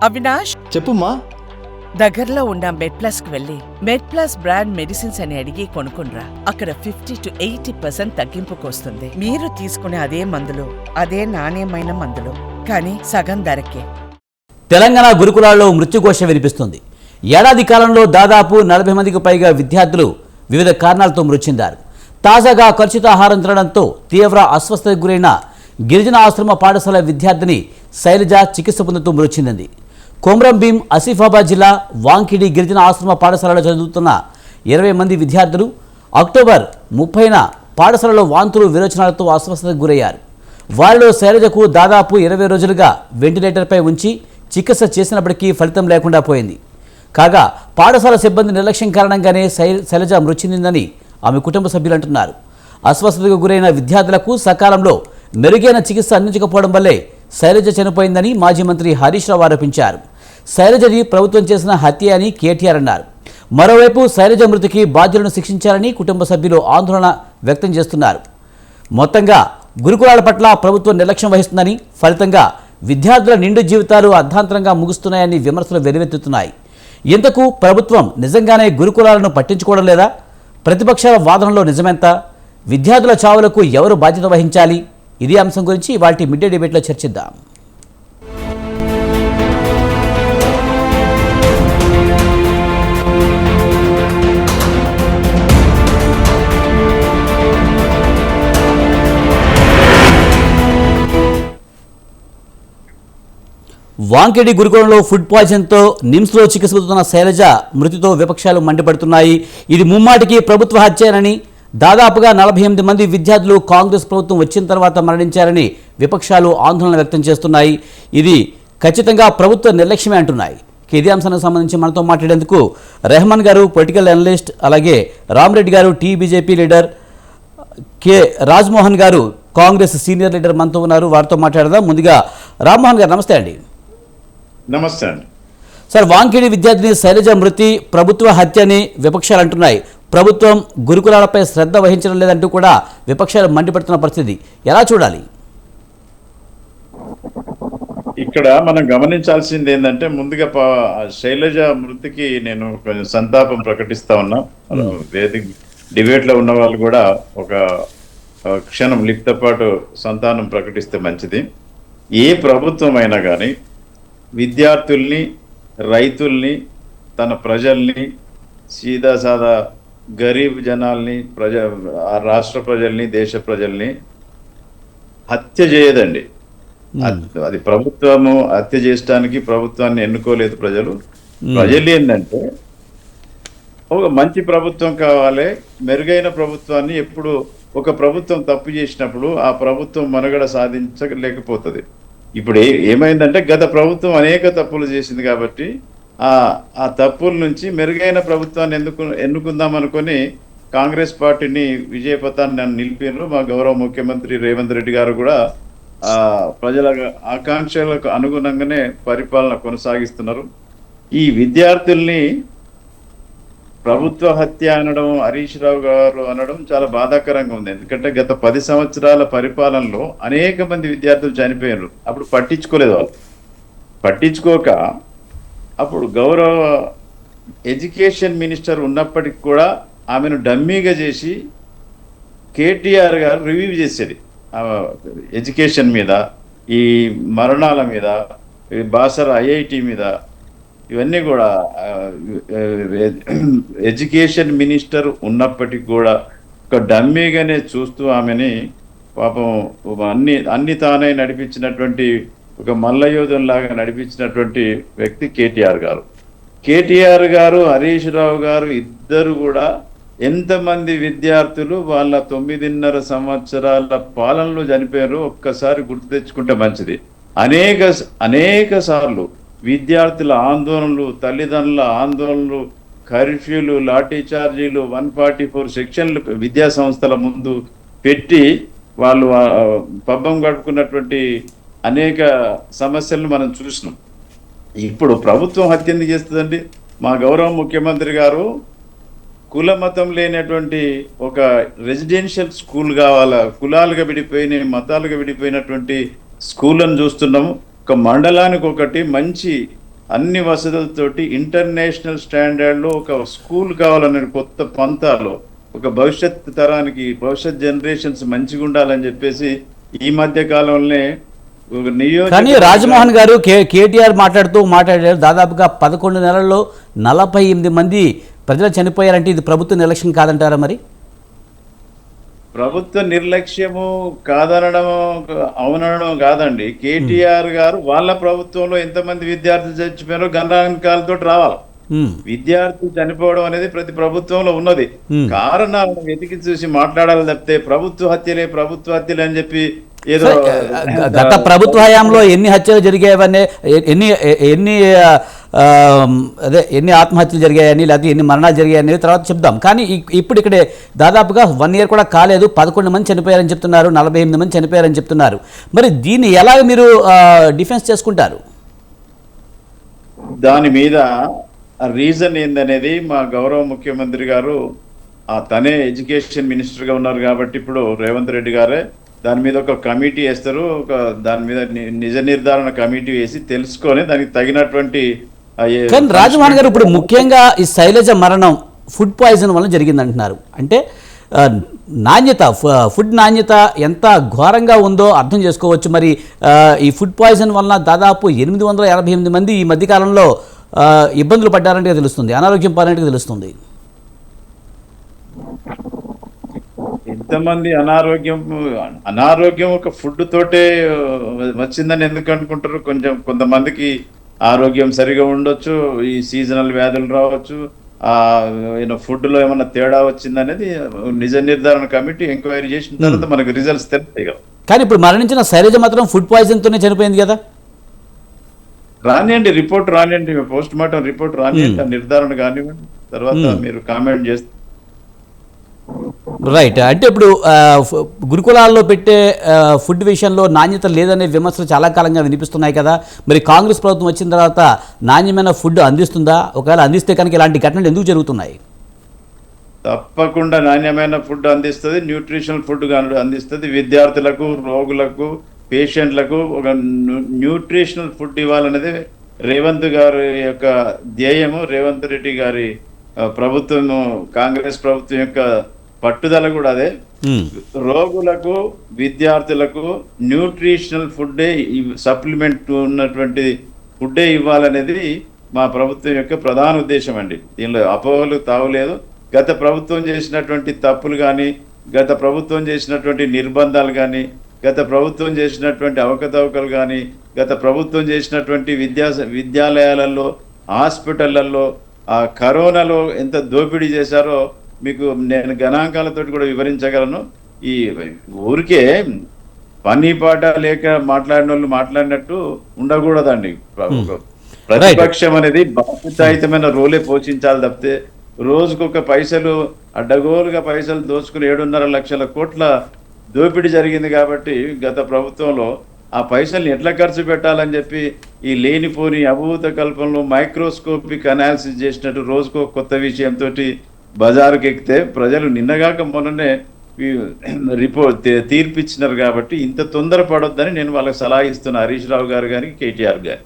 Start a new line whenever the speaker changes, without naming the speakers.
అవినాష్,
చెప్పుమా.
దగ్గరలో ఉన్న మెడ్ప్లస్ కు వెళ్ళి మెడ్ప్లస్ బ్రాండ్ మెడిసిన్స్ అని అడిగి కొనుక్కునరా. అక్కడ 50 to 80% తగ్గింపుకు వస్తుంది. మీరు తీసుకునే అదే మందులు, అదే నాణ్యమైన మందులు, కానీ సగం ధరకే.
తెలంగాణ గురుకులాల్లో మృత్యుఘోష వినిపిస్తుంది. ఏడాది కాలంలో దాదాపు 40 మందికి పైగా విద్యార్థులు వివిధ కారణాలతో మృతి చెందారు. తాజాగా కలుషిత ఆహారం తినడంతో తీవ్ర అస్వస్థతకు గురైన గిరిజన ఆశ్రమ పాఠశాల విద్యార్థిని శైలజ చికిత్స పొందుతూ మృతి చెందింది. కొమ్రం భీం ఆసిఫాబాద్ జిల్లా వాంకిడి గిరిజన ఆశ్రమ పాఠశాలలో చదువుతున్న 20 మంది విద్యార్థులు అక్టోబర్ 30న పాఠశాలలో వాంతులు విరోచనాలతో అస్వస్థతకు గురయ్యారు. వారిలో శైలజకు దాదాపు 20 రోజులుగా వెంటిలేటర్పై ఉంచి చికిత్స చేసినప్పటికీ ఫలితం లేకుండా పోయింది. కాగా పాఠశాల సిబ్బంది నిర్లక్ష్యం కారణంగానే శైలజ మృతి చెందిందని ఆమె కుటుంబ సభ్యులు అంటున్నారు. అస్వస్థతకు గురైన విద్యార్థులకు సకాలంలో మెరుగైన చికిత్స అందించకపోవడం వల్లే శైలజ చనిపోయిందని మాజీ మంత్రి హరీష్ రావు ఆరోపించారు. శైలజది ప్రభుత్వం చేసిన హత్య అని కేటీఆర్ అన్నారు. మరోవైపు శైలజ మృతికి బాధ్యులను శిక్షించాలని కుటుంబ సభ్యులు ఆందోళన వ్యక్తం చేస్తున్నారు. మొత్తంగా గురుకులాల పట్ల ప్రభుత్వం నిర్లక్ష్యం వహిస్తుందని, ఫలితంగా విద్యార్థుల నిండు జీవితాలు అర్ధాంతరంగా ముగుస్తున్నాయని విమర్శలు వెల్లువెత్తుతున్నాయి. ఇంతకు ప్రభుత్వం నిజంగానే గురుకులాలను పట్టించుకోవడం లేదా? ప్రతిపక్షాల వాదనలో నిజమెంత? విద్యార్థుల చావులకు ఎవరు బాధ్యత వహించాలి? ఇదే అంశం గురించి ఇవాల్టి మిడ్ డే డిబేట్లో చర్చిద్దాం. వాంకిడి గురుకులంలో ఫుడ్ పాయిజన్తో నిమ్స్లో చికిత్స పొందుతున్న శైలజ మృతితో విపక్షాలు మండిపడుతున్నాయి. ఇది ముమ్మాటికి ప్రభుత్వ హత్యేనని, దాదాపుగా 48 మంది విద్యార్థులు కాంగ్రెస్ ప్రభుత్వం వచ్చిన తర్వాత మరణించారని విపక్షాలు ఆందోళన వ్యక్తం చేస్తున్నాయి. ఇది ఖచ్చితంగా ప్రభుత్వ నిర్లక్ష్యమే అంటున్నాయి. ఇదే అంశానికి సంబంధించి మనతో మాట్లాడేందుకు రెహమాన్ గారు, పొలిటికల్ అనలిస్ట్, అలాగే రామరెడ్డి గారు, బీజేపీ లీడర్, కె రాజ్మోహన్ గారు, కాంగ్రెస్ సీనియర్ లీడర్ మనతో ఉన్నారు. వారితో మాట్లాడదాం. ముందుగా రామ్మోహన్ గారు, నమస్తే అండి.
నమస్తే అండి.
సార్, వాంకిడి విద్యార్థిని శైలజ మృతి ప్రభుత్వ హత్య అని విపక్షాలు అంటున్నాయి. ప్రభుత్వం గురుకులాలపై శ్రద్ధ వహించడం లేదంటూ కూడా విపక్షాలు మండిపడుతున్న పరిస్థితి ఎలా చూడాలి?
ఇక్కడ మనం గమనించాల్సింది ఏంటంటే, ముందుగా శైలజ మృతికి నేను కొంచెం సంతాపం ప్రకటిస్తా ఉన్నా. వేదిక డిబేట్ లో ఉన్న వాళ్ళు కూడా ఒక క్షణం లిప్తపాటు సంతానం ప్రకటిస్తే మంచిది. ఏ ప్రభుత్వం అయినా కానీ విద్యార్థుల్ని, రైతుల్ని, తన ప్రజల్ని, సీదా సాదా గరీబ్ జనాల్ని, రాష్ట్ర ప్రజల్ని, దేశ ప్రజల్ని హత్య చేయదండి. అది ప్రభుత్వము హత్య చేయడానికి ప్రభుత్వాన్ని ఎన్నుకోలేదు ప్రజలు. ప్రజలు ఏంటంటే ఒక మంచి ప్రభుత్వం కావాలి, మెరుగైన ప్రభుత్వాన్ని. ఎప్పుడు ఒక ప్రభుత్వం తప్పు చేసినప్పుడు ఆ ప్రభుత్వం మనుగడ సాధించలేకపోతుంది. ఇప్పుడు ఏమైందంటే, గత ప్రభుత్వం అనేక తప్పులు చేసింది కాబట్టి ఆ తప్పుల నుంచి మెరుగైన ప్రభుత్వాన్ని ఎన్నుకుందాం అనుకుని కాంగ్రెస్ పార్టీని విజయపథాన్ని నిలిపారు. మా గౌరవ ముఖ్యమంత్రి రేవంత్ రెడ్డి గారు కూడా ప్రజల ఆకాంక్షలకు అనుగుణంగానే పరిపాలన కొనసాగిస్తున్నారు. ఈ విద్యార్థుల్ని ప్రభుత్వ హత్య అనడం, హరీష్ రావు గారు అనడం చాలా బాధాకరంగా ఉంది. ఎందుకంటే గత 10 సంవత్సరాల పరిపాలనలో అనేక మంది విద్యార్థులు చనిపోయారు. అప్పుడు పట్టించుకోలేదు. వాళ్ళు పట్టించుకోక అప్పుడు గౌరవ ఎడ్యుకేషన్ మినిస్టర్ ఉన్నప్పటికి కూడా ఆమెను డమ్మీగా చేసి కేటీఆర్ గారు రివ్యూ చేసేది ఎడ్యుకేషన్ మీద, ఈ మరణాల మీద, బాసర ఐఐటి మీద. ఇవన్నీ కూడా ఎడ్యుకేషన్ మినిస్టర్ ఉన్నప్పటికీ కూడా ఒక డమ్మీగానే చూస్తూ ఆమెని పాపం అన్ని తానే నడిపించినటువంటి ఒక మల్లయోధంలాగా నడిపించినటువంటి వ్యక్తి కేటీఆర్ గారు. కేటీఆర్ గారు, హరీష్ రావు గారు ఇద్దరు కూడా ఎంతమంది విద్యార్థులు వాళ్ళ 9.5 సంవత్సరాల పాలనలో చనిపోయారు ఒక్కసారి గుర్తు తెచ్చుకుంటే మంచిది. అనేక సార్లు విద్యార్థుల ఆందోళనలు, తల్లిదండ్రుల ఆందోళనలు, కర్ఫ్యూలు, లాఠీ చార్జీలు, 144 సెక్షన్లు విద్యా సంస్థల ముందు పెట్టి వాళ్ళు పబ్బం గడుపుకున్నటువంటి అనేక సమస్యలను మనం చూసినాం. ఇప్పుడు ప్రభుత్వం హత్య ఎందుకు చేస్తుందండి? మా గౌరవ ముఖ్యమంత్రి గారు కుల మతం లేనటువంటి ఒక రెసిడెన్షియల్ స్కూల్ కావాలా, కులాలుగా విడిపోయిన, మతాలుగా విడిపోయినటువంటి స్కూళ్ళను చూస్తున్నాము. ఒక మండలానికి ఒకటి మంచి అన్ని వసతులతోటి ఇంటర్నేషనల్ స్టాండర్డ్ లో ఒక స్కూల్ కావాలనే కొత్త పంతాలో ఒక భవిష్యత్ తరానికి భవిష్యత్ జనరేషన్స్ మంచిగా ఉండాలని చెప్పేసి ఈ మధ్య కాలంలోనే ఒక
కానీ రాజమోహన్ గారు కేటీఆర్ మాట్లాడారు దాదాపుగా 11 నెలల్లో 48 మంది ప్రజలు చనిపోయారంటే ఇది ప్రభుత్వ నిర్లక్ష్యం కాదంటారా మరి?
ప్రభుత్వ నిర్లక్ష్యము కాదనడం అవునడం కాదండి. కేటీఆర్ గారు వాళ్ళ ప్రభుత్వంలో ఎంతమంది విద్యార్థులు చచ్చిపోయారో గణాంకాలతో రావాలి. విద్యార్థులు చనిపోవడం అనేది ప్రతి ప్రభుత్వంలో ఉన్నది. కారణాలను వెతికి చూసి మాట్లాడాలి తప్పితే ప్రభుత్వ హత్యలే అని చెప్పి ఏదో
గత ప్రభుత్వ హయాంలో ఎన్ని హత్యలు జరిగాయవన్నీ ఎన్ని ఆత్మహత్యలు జరిగాయని లేకపోతే ఎన్ని మరణాలు జరిగాయని తర్వాత చెప్దాం. కానీ ఇప్పుడు ఇక్కడే దాదాపుగా 1 year కూడా కాలేదు, 11 మంది చనిపోయారని చెప్తున్నారు, 48 మంది చనిపోయారని చెప్తున్నారు. మరి దీన్ని ఎలా మీరు డిఫెన్స్ చేసుకుంటారు?
దాని మీద రీజన్ ఏందనేది మా గౌరవ ముఖ్యమంత్రి గారు తనే ఎడ్యుకేషన్ మినిస్టర్గా ఉన్నారు కాబట్టి ఇప్పుడు రేవంత్ రెడ్డి గారే దాని మీద ఒక కమిటీ వేస్తారు. దాని మీద నిజ నిర్ధారణ కమిటీ వేసి తెలుసుకొని దానికి తగినటువంటి.
కానీ రాజమోహన్ గారు ఇప్పుడు ముఖ్యంగా ఈ శైలజ మరణం ఫుడ్ పాయిజన్ వల్ల జరిగింది అంటున్నారు. అంటే ఫుడ్ నాణ్యత ఎంత ఘోరంగా ఉందో అర్థం చేసుకోవచ్చు. మరి ఈ ఫుడ్ పాయిజన్ వలన దాదాపు 888 మంది ఈ మధ్యకాలంలో ఇబ్బందులు పడ్డారంటే తెలుస్తుంది, అనారోగ్యం పాలంటే తెలుస్తుంది.
ఎంతమంది అనారోగ్యం ఒక ఫుడ్ తోటే వచ్చిందని ఎందుకు అనుకుంటారు? కొంతమందికి ఆరోగ్యం సరిగా ఉండొచ్చు, ఈ సీజనల్ వ్యాధులు రావచ్చు, ఫుడ్ లో ఏమన్నా తేడా వచ్చిందనేది నిజ నిర్ధారణ కమిటీ ఎంక్వైరీ చేసిన తర్వాత మనకు రిజల్ట్స్ తెలుస్తాయి కదా.
కానీ ఇప్పుడు మరణించిన శైలజ మాత్రం ఫుడ్ పాయిజన్ తోనే చనిపోయింది కదా.
రానియండి, రిపోర్ట్ రానియండి, పోస్ట్ మార్టం రిపోర్ట్ రానియండి, నిర్ధారణ కానివ్వండి, తర్వాత మీరు కామెంట్ చేస్తారు.
రైట్. అంటే ఇప్పుడు గురుకులాల్లో పెట్టే ఫుడ్ విషయంలో నాణ్యత లేదనే విమర్శలు చాలా కాలంగా వినిపిస్తున్నాయి కదా. మరి కాంగ్రెస్ ప్రభుత్వం వచ్చిన తర్వాత నాణ్యమైన ఫుడ్ అందిస్తుందా? ఒకవేళ అందిస్తే కనుక ఇలాంటి ఘటనలు ఎందుకు జరుగుతున్నాయి?
తప్పకుండా నాణ్యమైన ఫుడ్ అందిస్తుంది, న్యూట్రిషనల్ ఫుడ్ అందిస్తుంది. విద్యార్థులకు, రోగులకు, పేషెంట్లకు ఒక న్యూట్రిషనల్ ఫుడ్ ఇవ్వాలనేది రేవంత్ గారి యొక్క ధ్యేయము, రేవంత్ రెడ్డి గారి ప్రభుత్వము, కాంగ్రెస్ ప్రభుత్వం యొక్క పట్టుదల కూడా అదే. రోగులకు, విద్యార్థులకు న్యూట్రిషనల్ ఫుడ్డే, సప్లిమెంట్ ఉన్నటువంటి ఫుడ్డే ఇవ్వాలనేది మా ప్రభుత్వం యొక్క ప్రధాన ఉద్దేశం అండి. దీనిలో అపోహలు తావులేదు. గత ప్రభుత్వం చేసినటువంటి తప్పులు కానీ, గత ప్రభుత్వం చేసినటువంటి నిర్బంధాలు కానీ, గత ప్రభుత్వం చేసినటువంటి అవకతవకలు కానీ, గత ప్రభుత్వం చేసినటువంటి విద్యాలయాలలో, హాస్పిటళ్లలో, ఆ కరోనాలో ఎంత దోపిడీ చేశారో మీకు నేను గణాంకాలతో కూడా వివరించగలను. ఈ ఊరికే పని పాట లేక మాట్లాడిన వాళ్ళు మాట్లాడినట్టు ఉండకూడదండి. ప్రతిపక్షం అనేది బాధ్యతాయుతమైన రోలే పోషించాలి తప్పితే రోజుకొక పైసలు అడ్డగోలుగా పైసలు దోచుకుని 7.5 లక్షల కోట్ల దోపిడీ జరిగింది కాబట్టి గత ప్రభుత్వంలో ఆ పైసల్ని ఎట్లా ఖర్చు పెట్టాలని చెప్పి ఈ లేనిపోని అభూత కల్పనలో మైక్రోస్కోపిక్ అనాలిసిస్ చేసినట్టు రోజుకో కొత్త విషయంతో బజారుకి ఎక్కితే ప్రజలు నిన్నగాక మొన్ననే తీర్పిచ్చినారు. కాబట్టి ఇంత తొందరపడొద్దని నేను వాళ్ళకి సలహా ఇస్తున్నా, హరీష్ రావు గారు కానీ, కేటీఆర్ గారు.